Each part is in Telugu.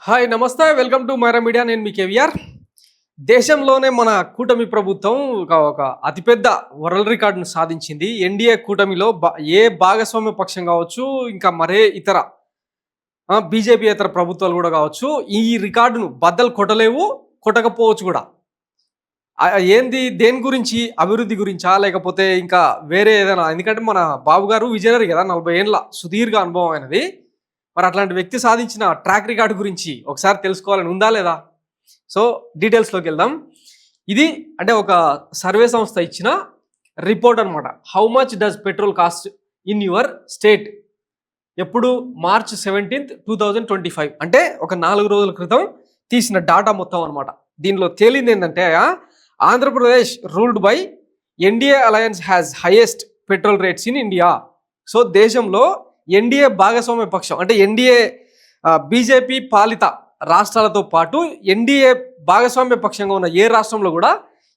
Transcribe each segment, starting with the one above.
హాయ్ నమస్తే వెల్కమ్ టు మైరా మీడియా. నేను మీ కేవీఆర్. దేశంలోనే మన కూటమి ప్రభుత్వం ఒక అతిపెద్ద వరల్డ్ రికార్డును సాధించింది. ఎన్డీఏ కూటమిలో ఏ భాగస్వామ్య పక్షం కావచ్చు, ఇంకా మరే ఇతర బీజేపీ ఇతర ప్రభుత్వాలు కూడా కావచ్చు, ఈ రికార్డును బద్దలు కొట్టలేవు, కొట్టకపోవచ్చు కూడా. ఏంది, దేని గురించి? అభివృద్ధి గురించా, లేకపోతే ఇంకా వేరే ఏదైనా? ఎందుకంటే మన బాబు గారు విజనరీ కదా, 40 ఏళ్ళ సుదీర్ఘ అనుభవం అయినది. మరి అట్లాంటి వ్యక్తి సాధించిన ట్రాక్ రికార్డు గురించి ఒకసారి తెలుసుకోవాలని ఉందా లేదా? సో డీటెయిల్స్లోకి వెళ్దాం. ఇది అంటే ఒక సర్వే సంస్థ ఇచ్చిన రిపోర్ట్ అనమాట. How much does petrol cost in your state? ఎప్పుడు? March 17, 2025. అంటే ఒక 4 రోజుల క్రితం తీసిన డాటా మొత్తం అనమాట. దీనిలో తేలింది ఏంటంటే, Andhra Pradesh ruled by NDA alliance has highest petrol rates in India. So దేశంలో ఎన్డీఏ భాగస్వామ్య పక్షం అంటే ఎన్డీఏ బీజేపీ పాలిత రాష్ట్రాలతో పాటు ఎన్డీఏ భాగస్వామ్య పక్షంగా ఉన్న ఏ రాష్ట్రంలో కూడా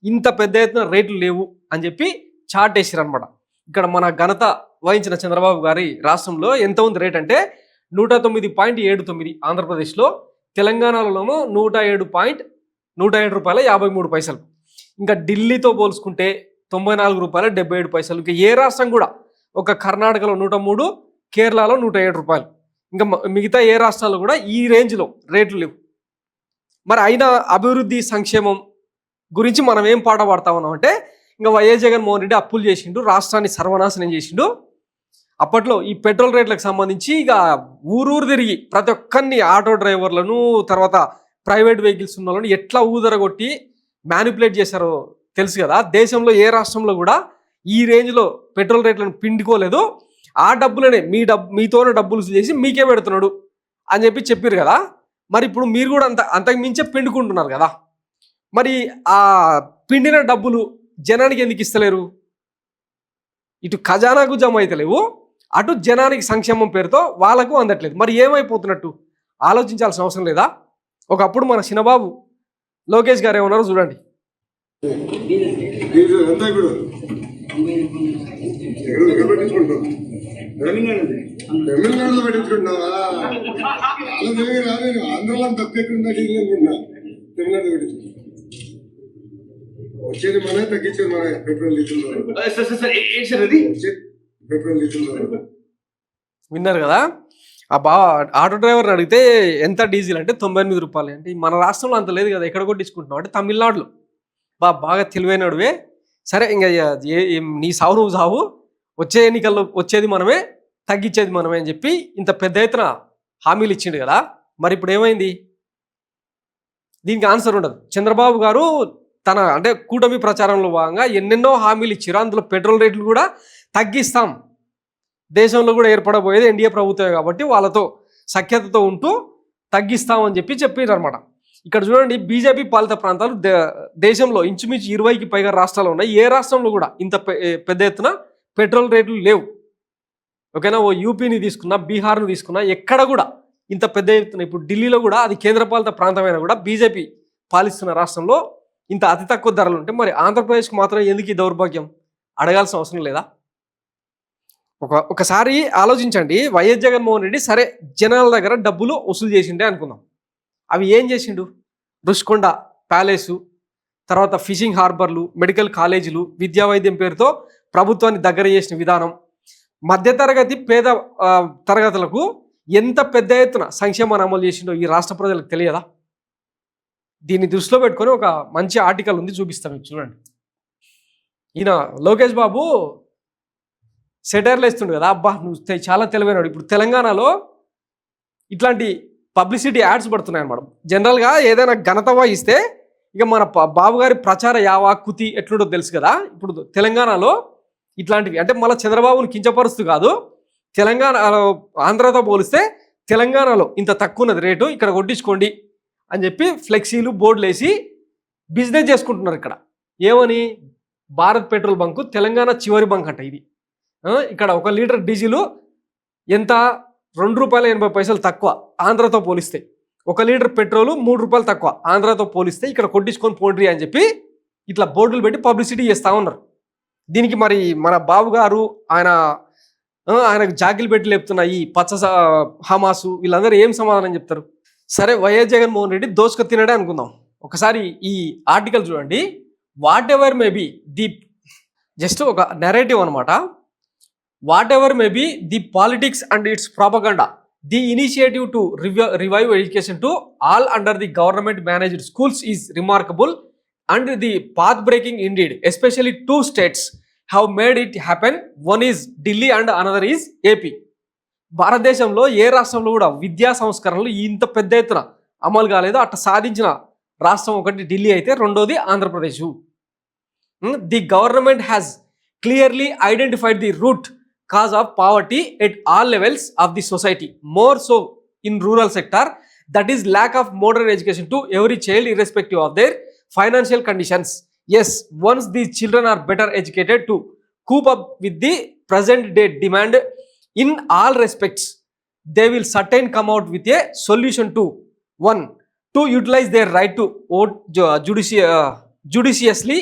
ఇంత పెద్ద ఎత్తున రేట్లు లేవు అని చెప్పి చార్ట్ వేసారనమాట. ఇక్కడ మన ఘనత వహించిన చంద్రబాబు గారి రాష్ట్రంలో ఎంత ఉంది రేట్ అంటే 109.79 ఆంధ్రప్రదేశ్లో, తెలంగాణలోనేమో 107 రూపాయల 53 పైసలు. ఇంకా ఢిల్లీతో పోల్చుకుంటే 94 రూపాయల 77 పైసలు. ఇంకా ఏ రాష్ట్రం కూడా, ఒక కర్ణాటకలో 103, కేరళలో 107 రూపాయలు. ఇంకా మిగతా ఏ రాష్ట్రాల్లో కూడా ఈ రేంజ్లో రేట్లు లేవు. మరి అయినా అభివృద్ధి సంక్షేమం గురించి మనం ఏం పాట పాడుతా ఉన్నాం అంటే, ఇంకా వైఎస్ జగన్మోహన్ రెడ్డి అప్పులు చేసిండు, రాష్ట్రాన్ని సర్వనాశనం చేసిండు. అప్పట్లో ఈ పెట్రోల్ రేట్లకు సంబంధించి ఇక ఊరూరు తిరిగి ప్రతి ఒక్కరిని, ఆటో డ్రైవర్లను, తర్వాత ప్రైవేట్ వెహికల్స్ ఉన్న వాళ్ళని ఎట్లా ఊదరగొట్టి మ్యానిపులేట్ చేశారో తెలుసు కదా. దేశంలో ఏ రాష్ట్రంలో కూడా ఈ రేంజ్లో పెట్రోల్ రేట్లను పిండుకోలేదు. ఆ డబ్బులనే మీతోనే డబ్బులు చేసి మీకే పెడుతున్నాడు అని చెప్పారు కదా. మరి ఇప్పుడు మీరు కూడా అంతకు మించే పిండుకుంటున్నారు కదా. మరి ఆ పిండిన డబ్బులు జనానికి ఎందుకు ఇస్తలేరు? ఇటు ఖజానాకు జమ అయితలేవు, అటు జనానికి సంక్షేమం పేరుతో వాళ్ళకు అందట్లేదు. మరి ఏమైపోతున్నట్టు ఆలోచించాల్సిన అవసరం లేదా? ఒకప్పుడు మన చిన్నబాబు లోకేష్ గారు ఏమన్నారో చూడండి. తమిళనాడులో పెట్టించుకుంటున్నావా? ఆంధ్రలో తక్కువ తమిళనాడు పెట్టించుకుంటా. వచ్చేది మన తగ్గించేది మన పెట్రోల్ లీటర్లు. విన్నారు కదా. ఆ ఆటో డ్రైవర్ని అడిగితే ఎంత డీజిల్ అంటే 98 రూపాయలు. అంటే మన రాష్ట్రంలో అంత లేదు కదా, ఎక్కడ కొట్టించుకుంటున్నావు అంటే తమిళనాడులో. బాగా తెలివైనడువే, సరే ఇంకా నీ సావు నువ్వు సావు, వచ్చే ఎన్నికల్లో వచ్చేది మనమే, తగ్గించేది మనమే అని చెప్పి ఇంత పెద్ద ఎత్తున హామీలు ఇచ్చిండు కదా. మరి ఇప్పుడు ఏమైంది? దీనికి ఆన్సర్ ఉండదు. చంద్రబాబు గారు తన అంటే కూటమి ప్రచారంలో భాగంగా ఎన్నెన్నో హామీలు ఇచ్చారు. అందులో పెట్రోల్ రేట్లు కూడా తగ్గిస్తాం, దేశంలో కూడా ఏర్పడబోయేది ఎన్డీఏ ప్రభుత్వమే కాబట్టి వాళ్ళతో సఖ్యతతో ఉంటూ తగ్గిస్తామని చెప్పారు అనమాట. ఇక్కడ చూడండి, బీజేపీ పాలిత ప్రాంతాలు దేశంలో ఇంచుమించు 20కి పైగా రాష్ట్రాలు ఉన్నాయి. ఏ రాష్ట్రంలో కూడా ఇంత పెద్ద ఎత్తున పెట్రోల్ రేట్లు లేవు. ఓకేనా, ఓ యూపీని తీసుకున్నా, బీహార్ను తీసుకున్నా, ఎక్కడ కూడా ఇంత పెద్ద ఎత్తున, ఇప్పుడు ఢిల్లీలో కూడా అది కేంద్రపాలిత ప్రాంతమైనా కూడా బీజేపీ పాలిస్తున్న రాష్ట్రంలో ఇంత అతి తక్కువ ధరలు ఉంటే మరి ఆంధ్రప్రదేశ్కి మాత్రం ఎందుకు ఈ దౌర్భాగ్యం? అడగాల్సిన అవసరం లేదా? ఒకసారి ఆలోచించండి. వైఎస్ జగన్మోహన్ రెడ్డి సరే జనాల దగ్గర డబ్బులు వసూలు చేసిండే అనుకుందాం. అవి ఏం చేసిండు? రుషికొండ ప్యాలెసు, తర్వాత ఫిషింగ్ హార్బర్లు, మెడికల్ కాలేజీలు, విద్యా వైద్యం పేరుతో ప్రభుత్వాన్ని దగ్గర చేసిన విధానం, మధ్యతరగతి పేద తరగతులకు ఎంత పెద్ద ఎత్తున సంక్షేమాన్ని అమలు చేసిండో ఈ రాష్ట్ర ప్రజలకు తెలియదా? దీన్ని దృష్టిలో పెట్టుకొని ఒక మంచి ఆర్టికల్ ఉంది, చూపిస్తాం మీకు చూడండి. ఈయన లోకేష్ బాబు సెటైర్లు వేస్తుండు కదా, అబ్బా నువ్వు చాలా తెలివైనడు. ఇప్పుడు తెలంగాణలో ఇట్లాంటి పబ్లిసిటీ యాడ్స్ పడుతున్నాయి అన్నమాట. జనరల్గా ఏదైనా ఘనత వహిస్తే ఇక మన బాబు గారి ప్రచార యావాకుతి ఎట్లుంటో తెలుసు కదా. ఇప్పుడు తెలంగాణలో ఇట్లాంటివి అంటే మళ్ళీ చంద్రబాబుని కించపరుస్తూ కాదు, తెలంగాణలో ఆంధ్రతో పోలిస్తే తెలంగాణలో ఇంత తక్కువ ఉన్నది రేటు, ఇక్కడ కొట్టించుకోండి అని చెప్పి ఫ్లెక్సీలు, బోర్డులు వేసి బిజినెస్ చేసుకుంటున్నారు. ఇక్కడ ఏమని? భారత్ పెట్రోల్ బంకు తెలంగాణ చివరి బంక్ అంట ఇది. ఇక్కడ 1 లీటర్ డీజిల్ ఎంత? ₹2.80 తక్కువ ఆంధ్రతో పోలిస్తే. 1 లీటర్ పెట్రోలు 3 రూపాయలు తక్కువ ఆంధ్రతో పోలిస్తే, ఇక్కడ కొట్టించుకొని పోండ్రి అని చెప్పి ఇట్లా బోర్డులు పెట్టి పబ్లిసిటీ చేస్తూ ఉన్నారు. దీనికి మరి మన బాబు గారు ఆయనకు జాకిలు పెట్టి లేపుతున్న ఈ పచ్చ హమాసు వీళ్ళందరూ ఏం సమాధానం చెప్తారు? సరే, వైఎస్ జగన్మోహన్ రెడ్డి దోసుకు తినడే అనుకుందాం. ఒకసారి ఈ ఆర్టికల్ చూడండి. What ever may be the, just ఒక నెరేటివ్ అనమాట. What ever may be the politics and it's propaganda, the initiative to revive education to all under the government managed schools is remarkable and the path breaking indeed, especially 2 states have made it happen. One is Delhi and another is AP. భారతదేశంలో ఏ రాష్ట్రంలో కూడా విద్యా సంస్కరణలు ఇంత పెద్ద ఎత్తున అమలు కాలేదు. అట్లా సాధించిన రాష్ట్రం ఒకటి ఢిల్లీ అయితే, రెండోది Andhra Pradesh. The government has clearly identified the root cause of poverty at all levels of the society, more so in rural sector, that is lack of modern education to every child irrespective of their financial conditions. Yes, once these children are better educated to cope up with the present day demand in all respects, they will certain come out with a solution to: 1, to utilize their right to vote judiciously;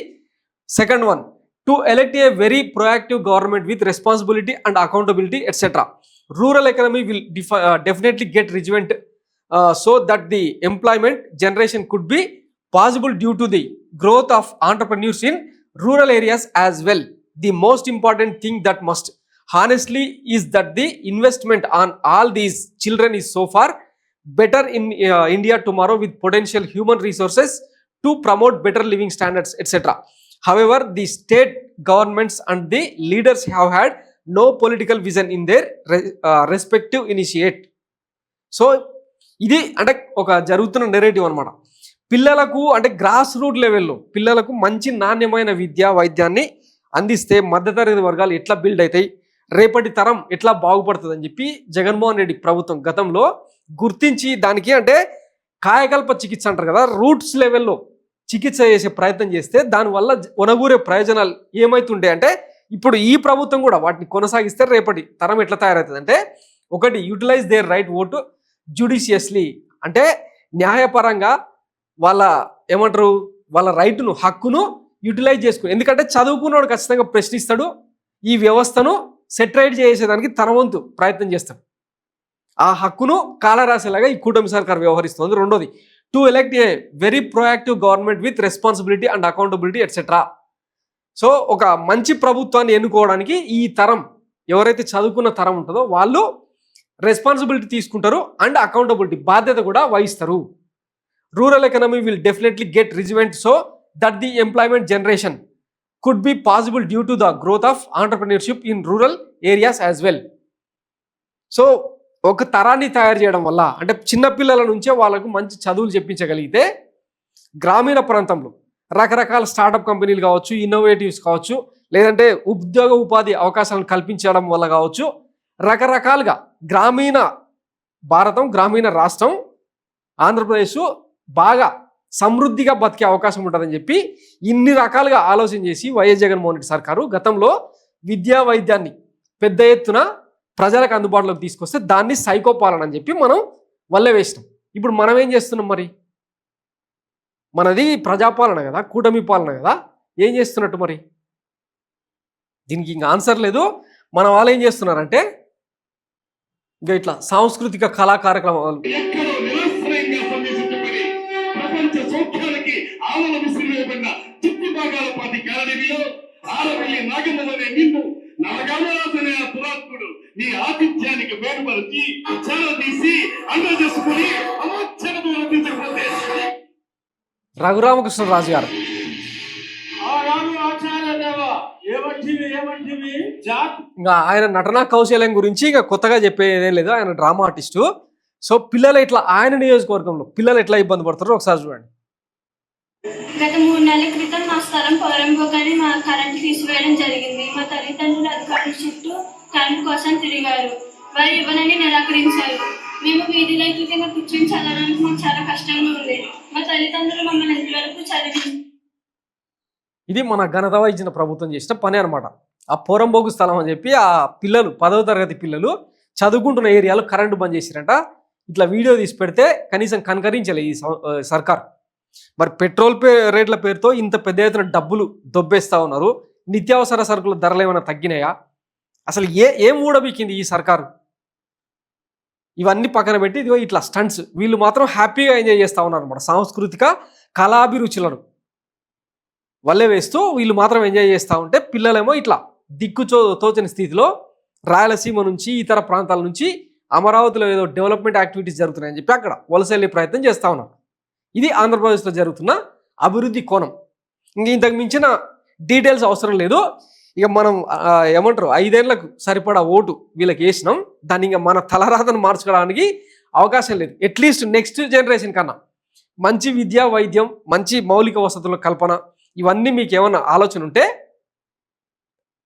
second one, to elect a very proactive government with responsibility and accountability, etc. Rural economy will definitely get rejuvenate, so that the employment generation could be possible due to the growth of entrepreneurs in rural areas as well. The most important thing that must honestly is that the investment on all these children is so far better in India tomorrow, with potential human resources to promote better living standards, etc. However, the state governments and the leaders have had no political vision in their respective initiate. So ఇది అంటే ఒక జరుగుతున్న నెరేటివ్ అనమాట. పిల్లలకు అంటే గ్రాస్ రూట్ లెవెల్లో పిల్లలకు మంచి నాణ్యమైన విద్య వైద్యాన్ని అందిస్తే మధ్యతరగతి వర్గాలు ఎట్లా బిల్డ్ అవుతాయి, రేపటి తరం ఎట్లా బాగుపడుతుంది అని చెప్పి జగన్మోహన్ రెడ్డి ప్రభుత్వం గతంలో గుర్తించి, దానికి అంటే కాయకల్ప చికిత్స అంటారు కదా, రూట్స్ లెవెల్లో చికిత్స చేసే ప్రయత్నం చేస్తే దానివల్ల ఒనగూరే ప్రయోజనాలు ఏమవుతుంటాయి అంటే, ఇప్పుడు ఈ ప్రభుత్వం కూడా వాటిని కొనసాగిస్తే రేపటి తరం ఎట్లా తయారవుతుంది అంటే, ఒకటి, utilise there right vote judiciously, అంటే న్యాయపరంగా వాళ్ళ ఏమంటారు వాళ్ళ రైటును హక్కును యూటిలైజ్ చేసుకుని, ఎందుకంటే చదువుకున్నవాడు ఖచ్చితంగా ప్రశ్నిస్తాడు, ఈ వ్యవస్థను సెటరైట్ చేసేదానికి తన వంతు ప్రయత్నం చేస్తాడు. ఆ హక్కును కాలరాసేలాగా ఈ కూటమి సర్కార్ వ్యవహరిస్తుంది. రెండోది, to elect a very proactive government with responsibility and accountability, etcetera. So ఒక మంచి ప్రభుత్వాన్ని ఎన్నుకోవడానికి ఈ తరం ఎవరైతే చదువుకున్న తరం ఉంటుందో వాళ్ళు రెస్పాన్సిబిలిటీ తీసుకుంటారు అండ్ అకౌంటబిలిటీ బాధ్యత కూడా వహిస్తారు. Rural economy will definitely get rejuvenated, so that the employment generation could be possible due to the growth of entrepreneurship in rural areas as well. So ఒక తరాన్ని తయారు చేయడం వల్ల, అంటే చిన్నపిల్లల నుంచే వాళ్ళకు మంచి చదువులు చెప్పించగలిగితే, గ్రామీణ ప్రాంతంలో రకరకాల స్టార్టప్ కంపెనీలు కావచ్చు, ఇన్నోవేటివ్స్ కావచ్చు, లేదంటే ఉద్యోగ ఉపాధి అవకాశాలను కల్పించడం వల్ల కావచ్చు, రకరకాలుగా గ్రామీణ భారతం, గ్రామీణ రాష్ట్రం ఆంధ్రప్రదేశ్ బాగా సమృద్ధిగా బతికే అవకాశం ఉంటుందని చెప్పి ఇన్ని రకాలుగా ఆలోచన చేసి వైఎస్ జగన్మోహన్ రెడ్డి సర్కారు గతంలో విద్యా వైద్యాన్ని పెద్ద ఎత్తున ప్రజలకు అందుబాటులోకి తీసుకొస్తే దాన్ని సైకోపాలన అని చెప్పి మనం వల్లే వేసినాం. ఇప్పుడు మనం ఏం చేస్తున్నాం మరి? మనది ప్రజాపాలన కదా, కూటమి పాలన కదా, ఏం చేస్తున్నట్టు మరి? దీనికి ఇంకా ఆన్సర్ లేదు. మన వాళ్ళు ఏం చేస్తున్నారంటే ఇంకా ఇట్లా సాంస్కృతిక కళా కార్యక్రమాలు నీ ఆతిథ్యానికి వేడుపరిచి తీసి అండ చేసుకుని రఘురామకృష్ణరాజు గారు ఇంకా ఆయన నటనా కౌశల్యం గురించి ఇంకా కొత్తగా చెప్పేదే లేదు. ఆయన డ్రామా ఆర్టిస్టు. సో పిల్లలు ఇట్లా ఆయన నియోజకవర్గంలో పిల్లలు ఎట్లా ఇబ్బంది పడతారో ఒకసారి చూడండి. గత 3 నెలల క్రితం మా స్థలం పొలంపోగానే మా కరెంటు తీసివేయడం జరిగింది. మా తల్లిదండ్రులు అధికారుల చుట్టూ కరెంటు కోసం తిరిగారు. వారు ఇవ్వనని నిరాకరించారు. మేము వీధి లైట్ల కింద కూర్చొని చదవడానికి మాకు చాలా కష్టంగా ఉంది. మా తల్లిదండ్రులు మమ్మల్ని ఇంతవరకు చదివి ఇది మన ఘనత వహించిన ప్రభుత్వం చేసిన పని అనమాట. ఆ పోరంబోగు స్థలం అని చెప్పి ఆ పిల్లలు 10వ తరగతి పిల్లలు చదువుకుంటున్న ఏరియాలో కరెంటు బంద్ చేసిరంట. ఇట్లా వీడియో తీసి పెడితే కనీసం కనకరించలే ఈ సర్కార్. మరి పెట్రోల్ రేట్ల పేరుతో ఇంత పెద్ద ఎత్తున డబ్బులు దొబ్బేస్తూ ఉన్నారు. నిత్యావసర సరుకుల ధరలు ఏమైనా తగ్గినాయా? అసలు ఏం ఊడబీకింది ఈ సర్కారు? ఇవన్నీ పక్కన పెట్టి ఇదిగో ఇట్లా స్టంట్స్, వీళ్ళు మాత్రం హ్యాపీగా ఎంజాయ్ చేస్తూ ఉన్నారు అనమాట. సాంస్కృతిక కళాభిరుచులను వల్లే వేస్తూ వీళ్ళు మాత్రం ఎంజాయ్ చేస్తూ ఉంటే, పిల్లలేమో ఇట్లా తోచని స్థితిలో రాయలసీమ నుంచి ఇతర ప్రాంతాల నుంచి అమరావతిలో ఏదో డెవలప్మెంట్ యాక్టివిటీస్ జరుగుతున్నాయని చెప్పి అక్కడ వలస వెళ్ళే ప్రయత్నం చేస్తూ ఉన్నారు. ఇది ఆంధ్రప్రదేశ్లో జరుగుతున్న అభివృద్ధి కోణం. ఇంక ఇంతకు మించిన డీటెయిల్స్ అవసరం లేదు. ఇక మనం ఏమంటారు 5 ఏళ్లకు సరిపడా ఓటు వీళ్ళకి వేసినాం, దాన్ని ఇంకా మన తలరాతను మార్చుకోవడానికి అవకాశం లేదు. అట్లీస్ట్ నెక్స్ట్ జనరేషన్ కన్నా మంచి విద్య, వైద్యం, మంచి మౌలిక వసతుల కల్పన, ఇవన్నీ మీకు ఏమన్నా ఆలోచన ఉంటే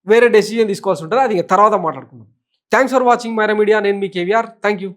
వేరే డెసిజన్ తీసుకోవాల్సి ఉంటుంది. అది తర్వాత మాట్లాడుకుందాం. Thanks for watching Myra Media. నేను మీ కేవీఆర్. Thank you.